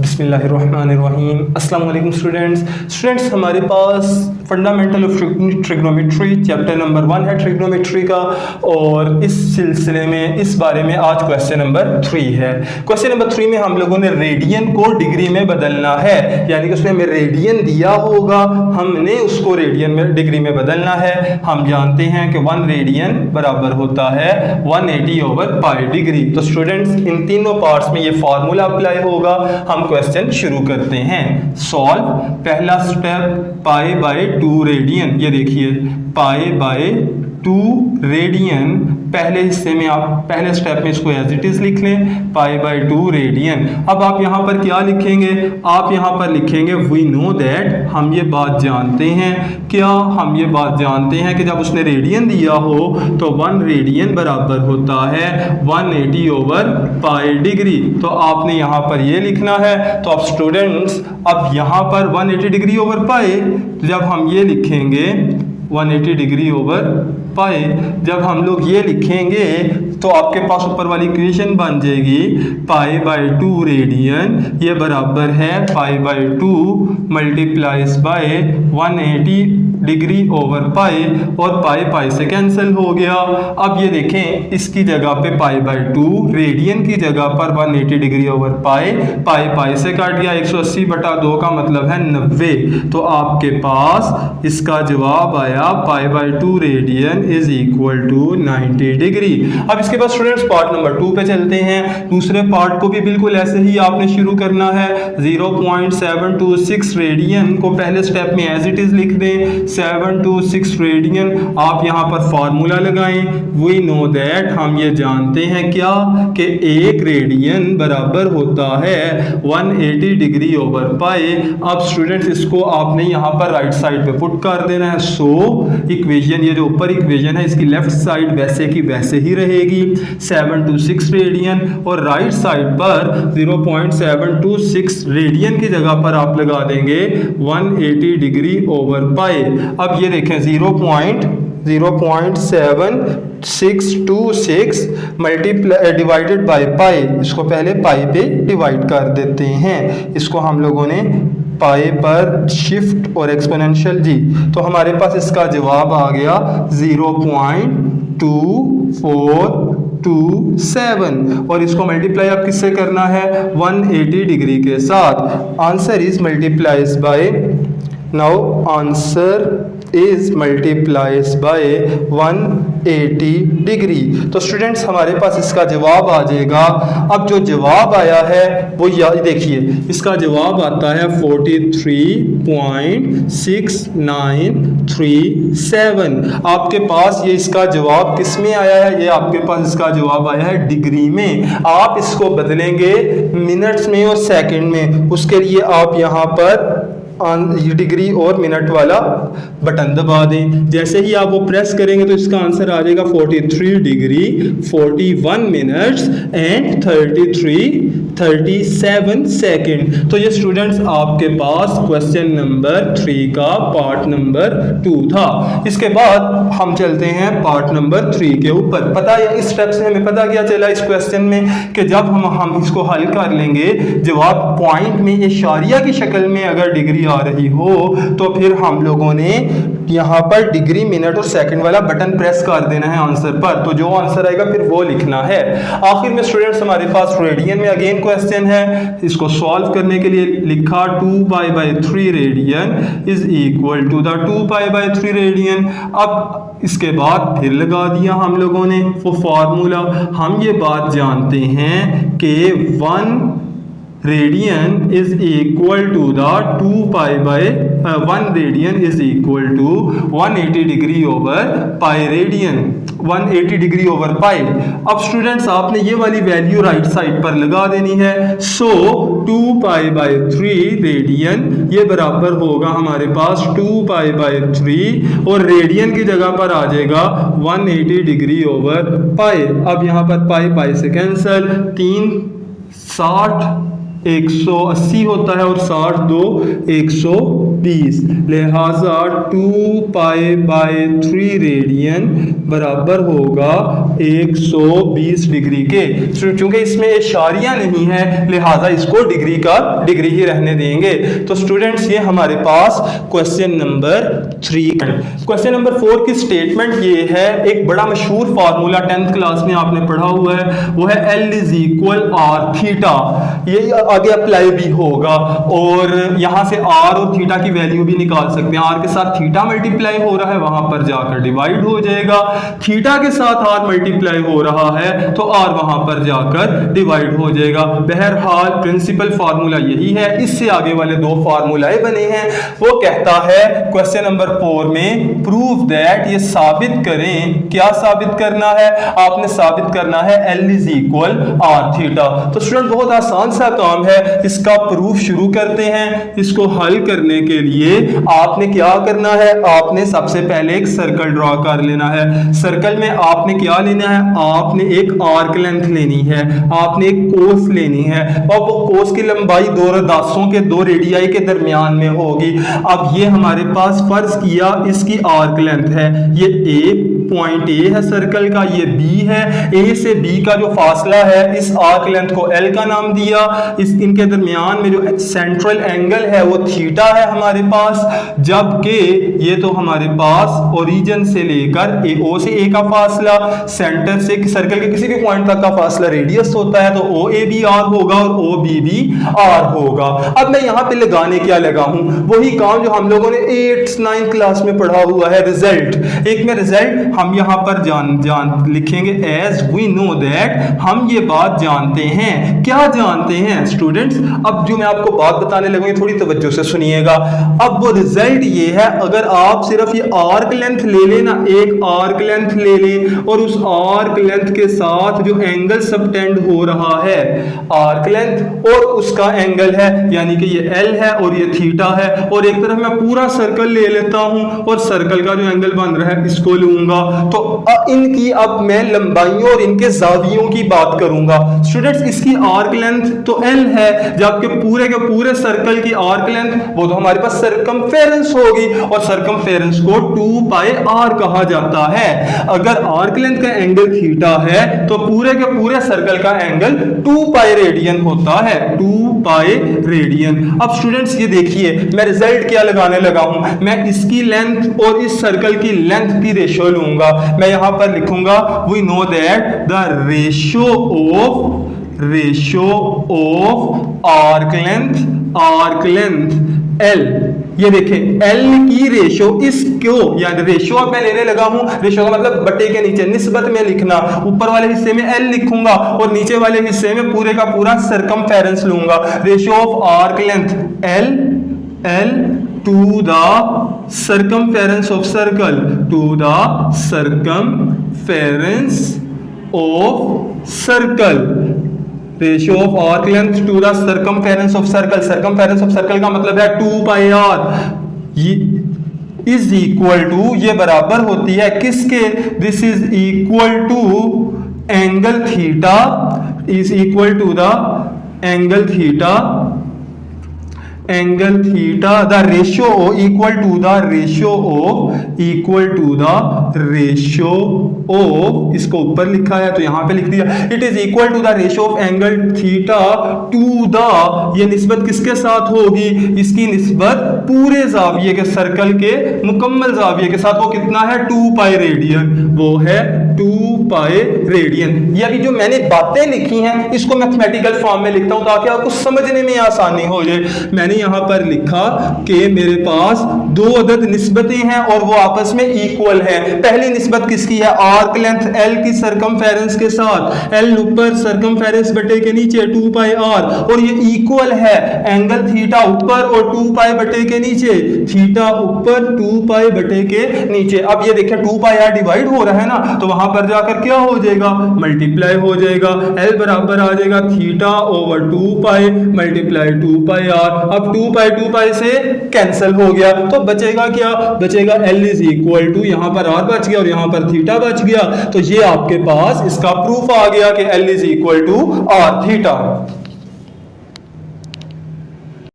बिस्मिल्लाहिर्रहमानिर्रहीम। अस्सलाम वालेकुम स्टूडेंट्स, हमारे पास fundamental of trigonometry chapter number 1 है ट्रिग्नोमेट्री का, और इस सिलसिले में इस बारे में आज क्वेश्चन नंबर 3 है। क्वेश्चन नंबर 3 में हम लोगों ने रेडियन को डिग्री में बदलना है, यानी कि उसने हमें रेडियन दिया होगा, हमने उसको रेडियन में डिग्री में बदलना है। हम जानते हैं कि 1 रेडियन बराबर होता है 180/π डिग्री। तो स्टूडेंट्स इन तीनों पार्ट्स में ये फार्मूला अप्लाई होगा। हम क्वेश्चन शुरू करते हैं। सॉल्व, पहला स्टेप π/2 रेडियन, ये देखिए π/2 रेडियन। पहले हिस्से में आप पहले स्टेप में इसको एज इट इज लिख लें, π/2 रेडियन। अब आप यहाँ पर क्या लिखेंगे? आप यहाँ पर लिखेंगे वी नो दैट, हम ये बात जानते हैं। क्या हम ये बात जानते हैं कि जब उसने रेडियन दिया हो तो 1 रेडियन बराबर होता है 180/π डिग्री। तो आपने यहाँ पर ये लिखना है। तो अब स्टूडेंट्स अब यहाँ पर 180/π, जब हम ये लिखेंगे 180/π, जब हम लोग ये लिखेंगे तो आपके पास ऊपर वाली इक्वेशन बन जाएगी π/2 रेडियन, ये बराबर है π/2 मल्टीप्लाइज बाय 180/π, और π से कैंसिल हो गया। अब ये देखें इसकी जगह पे π/2, रेडियन की जगह पर 180/π, π से काट गया, 180/2 का मतलब है 90। तो आपके पास इसका जवाब आया π/2 radian is equal to 90 degree. अब इसके बाद स्टूडेंट्स पार्ट नंबर 2 पे चलते हैं। दूसरे पार्ट को भी बिल्कुल ऐसे ही आपने शुरू करना है। 0.726 रेडियन को पहले स्टेप में एज इट इज लिख दें, 726 रेडियन। आप यहाँ पर फार्मूला लगाएं, वी नो दैट, हम ये जानते हैं क्या कि 1 रेडियन बराबर होता है 180/π। अब स्टूडेंट्स इसको आपने यहाँ पर राइट साइड पे पुट कर देना है। सो इक्वेशन, ये जो ऊपर इक्वेशन है इसकी लेफ्ट साइड वैसे की वैसे ही रहेगी, 726 रेडियन, और राइट साइड पर 0.726 रेडियन की जगह पर आप लगा देंगे 180/π। अब ये देखें 0.726 मल्टीप्लाई डिवाइडेड बाय पाई, इसको पहले पाई पे डिवाइड कर देते हैं। इसको हम लोगों ने पाई पर शिफ्ट और एक्सपोनेंशियल जी, तो हमारे पास इसका जवाब आ गया 0.2427, और इसको मल्टीप्लाई आप किससे करना है? 180 डिग्री के साथ। Answer is multiplies by, now answer is multiplies by 180 degree. तो स्टूडेंट्स हमारे पास इसका जवाब आ जाएगा। अब जो जवाब आया है वो देखिए, इसका जवाब आता है 43.6937। आपके पास ये इसका जवाब किस में आया है? ये आपके पास इसका जवाब आया है डिग्री में। आप इसको बदलेंगे मिनट्स में और सेकंड में, उसके लिए आप यहाँ पर डिग्री और मिनट वाला बटन दबा दें। जैसे ही आप वो प्रेस करेंगे तो इसका आंसर आ जाएगा 43 डिग्री 41 मिनट्स एंड 37 सेकंड। तो ये स्टूडेंट्स आपके पास क्वेश्चन नंबर 3 का पार्ट नंबर 2 था। इसके बाद हम चलते हैं पार्ट नंबर 3 के ऊपर। पता है इस स्टेप से हमें पता क्या चला इस क्वेश्चन में कि जब हम इसको हल कर लेंगे, जवाब पॉइंट में इशारिया की शक्ल में अगर डिग्री आ रही हो तो फिर हम लोगों ने यहाँ पर डिग्री मिनट और सेकंड वाला बटन प्रेस कर देना है आंसर पर। तो जो आंसर आएगा फिर वो लिखना है। आखिर में स्टूडेंट्स हमारे पास रेडियन में अगेन क्वेश्चन है। इसको सॉल्व करने के लिए लिखा 2π/3 radian is equal to the 2π/3 radian. अब इसके बाद फिर लगा दिया हम लोगों ने वो फार्मूला। हम ये बात जानते हैं कि 1 radian is equal to the 1 radian is equal to 180/π radian, 180/π। अब स्टूडेंट्स आपने ये वाली वैल्यू राइट साइड पर लगा देनी है। सो 2π/3 रेडियन ये बराबर होगा हमारे पास 2π/3, और रेडियन की जगह पर आ जाएगा 180/π। अब यहाँ पर पाई से कैंसल, 3 60 180 होता है और 60 2 120, लिहाजा 2π/3 रेडियन बराबर होगा 120 डिग्री के। क्योंकि इसमें इशारिया नहीं है लिहाजा इसको डिग्री ही रहने देंगे। तो स्टूडेंट्स ये हमारे पास क्वेश्चन नंबर 3। क्वेश्चन नंबर 4 की स्टेटमेंट ये है, एक बड़ा मशहूर फार्मूला 10th क्लास में आपने पढ़ा हुआ है, वो है L = R थीटा। ये आगे अप्लाई भी होगा और यहां से R और थीटा की वैल्यू भी निकाल सकते हैं। R के साथ थीटा मल्टीप्लाई हो रहा है, वहां पर जाकर डिवाइड हो जाएगा। थीटा के साथ R मल्टीप्लाई हो रहा है तो R वहां पर जाकर डिवाइड हो जाएगा। बहरहाल प्रिंसिपल फार्मूला यही है। इससे आगे वाले दो फार्मूलाए बने हैं। वो कहता है क्वेश्चन नंबर 4 में प्रूव दैट, ये साबित करें। क्या साबित करना है? आपने साबित करना है L = R थीटा। तो स्टूडेंट बहुत आसान सा काम है, इसका प्रूफ शुरू करते हैं। इसको हल करने के लिए आपने क्या करना है, आपने सबसे पहले एक सर्कल ड्रॉ कर लेना है। सर्कल में आपने क्या लेना है, आपने एक आर्क लेंथ लेनी है, आपने एक कोस लेनी है और वो कोस की लंबाई दो रदासों के दो रेडियाई के दरमियान में होगी। अब ये हमारे पास फर्ज किया इसकी आर्क लेंथ है, ये पॉइंट A है सर्कल का, ये B है। A से B का जो फासला है इस आर्क लेंथ को L का नाम दिया। इनके दरमियान में जो सेंट्रल एंगल है वो थीटा है हमारे पास, जबकि ये तो हमारे पास ओरिजिन से लेकर O से A का फासला, सेंटर से सर्कल के किसी भी पॉइंट तक का फासला रेडियस होता है, तो OA भी R होगा और OB भी R होगा। अब मैं यहाँ पे लगाने क्या लगा हूं, वही काम जो हम लोगों ने 8th 9th क्लास में पढ़ा हुआ है, रिजल्ट। एक में रिजल्ट हम यहाँ पर जान लिखेंगे एज वी नो दैट, हम ये बात जानते हैं। क्या जानते हैं स्टूडेंट्स? अब जो मैं आपको बात बताने लगूंगी थोड़ी तवज्जो से सुनिएगा। अब वो रिजल्ट ये है, अगर आप सिर्फ ये आर्क लेंथ ले लेना, एक आर्क लेंथ ले ले और उस आर्क लेंथ के साथ जो एंगल सबटेंड हो रहा है, आर्क लेंथ और उसका एंगल है, यानी कि ये L है और ये थीटा है, और एक तरफ मैं पूरा सर्कल ले लेता हूं और सर्कल का जो एंगल बन रहा है इसको लूंगा, तो इनकी अब मैं लंबाइयों और इनके जावियों की बात करूंगा। स्टूडेंट्स इसकी आर्क लेंथ तो L है, जबकि पूरे के पूरे सर्कल की आर्क लेंथ वो तो हमारे पास सर्कमफेरेंस होगी और सर्कमफेरेंस को 2πr कहा जाता है। अगर आर्क लेंथ का एंगल थीटा है तो पूरे के पूरे सर्कल का एंगल 2π रेडियन होता है, 2π रेडियन। अब स्टूडेंट्स ये देखिए मैं रिजल्ट क्या लगाने लगा हूं, मैं इसकी लेंथ और इस सर्कल की लेंथ की रेशियो लूंगा। मैं यहां पर लिखूंगा we know that the ratio of arc length L। ये देखें L की रेशियो इसको, यानी रेशियो अब मैं लेने लगा हूं, रेशियो का मतलब बटे के नीचे निस्बत में लिखना, ऊपर वाले हिस्से में L लिखूंगा और नीचे वाले हिस्से में पूरे का पूरा सर्कमफेरेंस लूंगा। Ratio of arc length L to the circumference of circle, to the circumference of circle, ratio of arc length to the circumference of circle. Circumference of circle का मतलब है 2πr। ये इज इक्वल टू, ये बराबर होती है किसके, this is equal to angle theta, is equal to the angle theta, the ratio equal to the ratio of, इसको ऊपर लिखा है तो यहां पे लिख दिया, it is equal to the ratio of angle theta to the, ये निस्बत किसके साथ होगी, इसकी निस्बत पूरे जाविये के सर्कल के मुकम्मल जाविये के साथ, वो कितना है 2π रेडियन, वो है 2π रेडियन। ये अभी जो मैंने बातें लिखी हैं इसको मैथमेटिकल फॉर्म में लिखता हूं ताकि आपको समझने में आसानी हो जाए। मैंने यहां पर लिखा कि मेरे पास दो अदद निस्बतें हैं और वो आपस में इक्वल हैं। पहली निस्बत किसकी है, आर्क लेंथ L की सर्कमफेरेंस के साथ, L ऊपर सर्कमफेरेंस बटे के नीचे 2πr, और ये इक्वल है एंगल थीटा ऊपर और 2π बटे के नीचे, थीटा ऊपर 2π बटे के नीचे। अब ये देखें 2πr डिवाइड हो रहा है ना, तो वहां पर जाकर क्या हो जाएगा, मल्टीप्लाई हो जाएगा। L बराबर आ जाएगा थीटा ओवर 2π मल्टीप्लाई 2πr। अब 2π से कैंसिल हो गया तो बचेगा क्या, बचेगा L इज इक्वल टू, यहां पर R बच गया और यहां पर थीटा बच गया। तो ये आपके पास इसका प्रूफ आ गया कि L is equal to R theta.